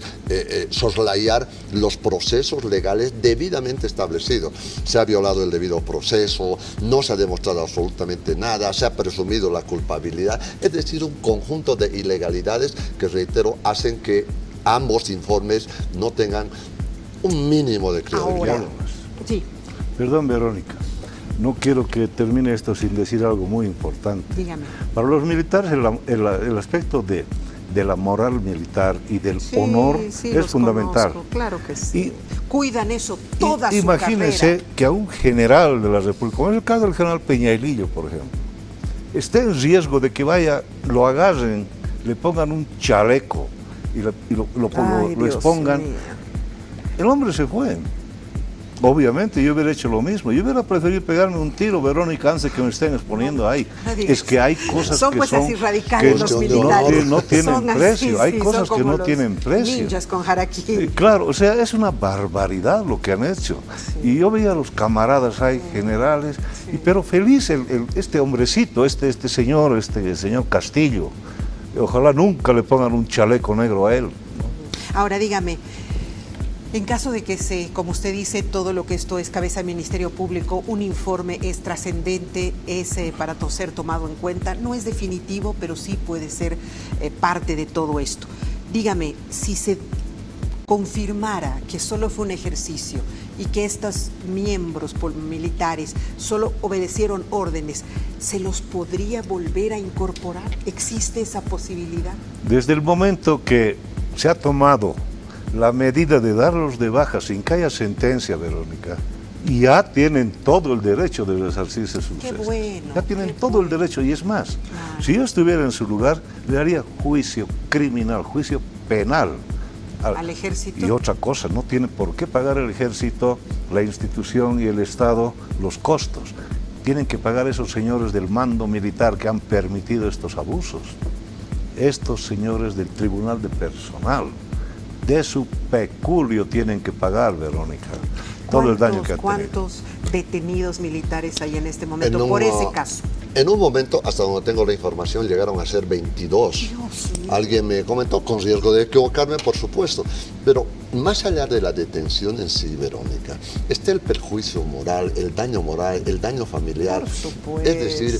soslayar los procesos legales debidamente establecidos. Se ha violado el debido proceso, no se ha demostrado absolutamente nada, se ha presumido la culpabilidad, es decir, un conjunto de ilegalidades que, reitero, hacen que ambos informes no tengan un mínimo de credibilidad. Ahora, sí, Perdón, Verónica, no quiero que termine esto sin decir algo muy importante. dígame. Para los militares el aspecto de de la moral militar y del Sí, honor sí, es los fundamental. conozco, claro que sí. Cuidan eso toda su Imagínense carrera. que a un general de la República, como es el caso del general Peñailillo, por ejemplo, esté en riesgo de que lo agarren, le pongan un chaleco y lo Ay, Dios expongan. mío. El hombre se fue. Obviamente yo hubiera hecho lo mismo. Yo hubiera preferido pegarme un tiro, Verónica, antes que me estén exponiendo ahí. No digas. Es que hay cosas Son que pues son así radicales que los no, militares. no tienen Son así, precio. Hay sí, cosas son que como no los tienen precio. ninjas con harakiri. Claro, o sea, es una barbaridad lo que han hecho. Y yo veía a los camaradas ahí, generales, pero feliz este hombrecito, este señor Castillo. Ojalá nunca le pongan un chaleco negro a él. Ahora dígame, en caso de que como usted dice, todo lo que esto es cabeza del Ministerio Público, un informe es trascendente, es para ser tomado en cuenta, no es definitivo, pero sí puede ser parte de todo esto. Dígame, si se confirmara que solo fue un ejercicio y que estos miembros militares solo obedecieron órdenes, ¿se los podría volver a incorporar? ¿Existe esa posibilidad? Desde el momento que se ha tomado la medida de darlos de baja sin que haya sentencia, Verónica, ya tienen todo el derecho de resarcirse sus Qué cestas. bueno, Ya tienen qué todo el derecho, y es más, Claro. si yo estuviera en su lugar, le haría juicio criminal, juicio penal. ¿Al ejército? Y otra cosa, no tiene por qué pagar el ejército, la institución y el Estado los costos. Tienen que pagar esos señores del mando militar que han permitido estos abusos. Estos señores del Tribunal de Personal, de su peculio tienen que pagar, Verónica, todo el daño que han tenido. ¿Cuántos detenidos militares hay en este momento por ese caso? En un momento, hasta donde tengo la información, llegaron a ser 22. Dios mío. Alguien me comentó, con riesgo de equivocarme, por supuesto. Pero más allá de la detención en sí, Verónica, está el perjuicio moral, el daño familiar. Por supuesto. Es decir,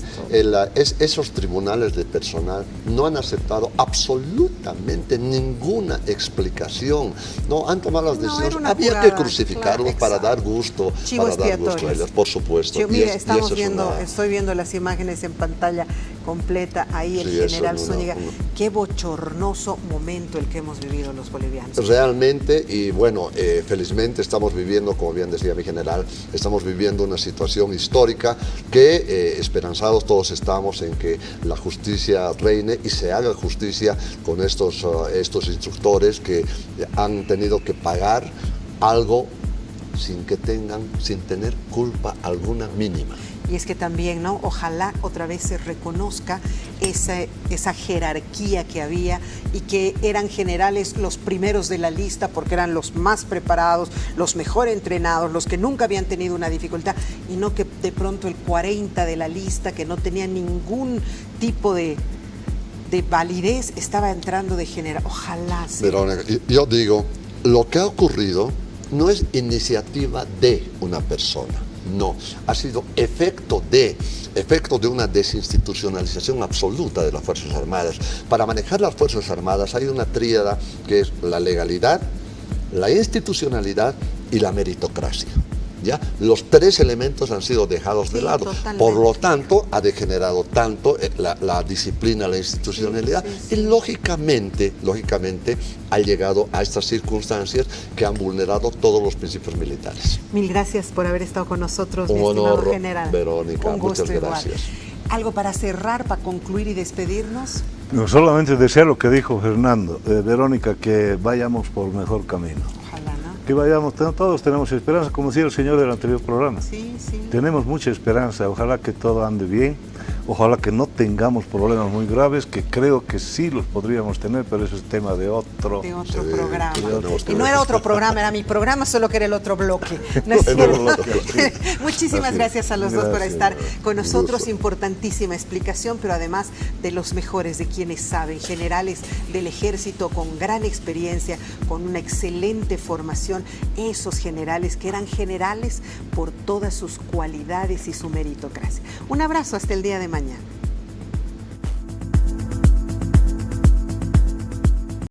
esos tribunales de personal no han aceptado absolutamente ninguna explicación. No han tomado las No, era decisiones. una Había jugada, que crucificarlos claro, para dar exacto. gusto, Chivo para dar gusto a expiatorio. ellos, por supuesto. Yo, Y mire, es- y estamos eso es viendo, una- estoy viendo las imágenes en pantalla completa, ahí el Sí, eso general es una- Zúñiga. Qué bochornoso momento el que hemos vivido los bolivianos. Realmente, y bueno, felizmente estamos viviendo, como bien decía mi general, estamos viviendo una situación histórica que esperanzados todos estamos en que la justicia reine y se haga justicia con estos instructores que han tenido que pagar algo sin tener culpa alguna mínima. Y es que también, ¿no? Ojalá otra vez se reconozca esa jerarquía que había y que eran generales los primeros de la lista porque eran los más preparados, los mejor entrenados, los que nunca habían tenido una dificultad, y no que de pronto el 40 de la lista, que no tenía ningún tipo de validez, estaba entrando de general. Ojalá sí. Verónica, yo digo, lo que ha ocurrido no es iniciativa de una persona. No, ha sido efecto de una desinstitucionalización absoluta de las Fuerzas Armadas. Para manejar las Fuerzas Armadas hay una tríada que es la legalidad, la institucionalidad y la meritocracia. ¿Ya? Los tres elementos han sido dejados de Sí, lado. totalmente. Por lo tanto, ha degenerado tanto la disciplina, la institucionalidad, Sí. y lógicamente ha llegado a estas circunstancias que han vulnerado todos los principios militares. Mil gracias por haber estado con nosotros, mi Un estimado honor, general. Verónica, Un gusto muchas igual. gracias. ¿Algo para cerrar, para concluir y despedirnos? No solamente desear lo que dijo Fernando, Verónica, que vayamos por mejor camino. Ojalá, ¿no? Que vayamos, todos tenemos esperanza, como decía el señor del anterior programa. Sí, sí. Tenemos mucha esperanza, ojalá que todo ande bien, ojalá que no tengamos problemas muy graves, que creo que sí los podríamos tener, pero ese es tema de otro. De otro programa. tenemos que Y no ver. era otro programa, era mi programa, solo que era el otro bloque. ¿No es Era el cierto? otro bloque. Muchísimas Así es. gracias a los dos por Gracias. estar con Un nosotros. gusto. Importantísima explicación, pero además de los mejores, de quienes saben, generales del ejército con gran experiencia, con una excelente formación, esos generales que eran generales por todas sus cualidades y su meritocracia. Un abrazo hasta el día de mañana.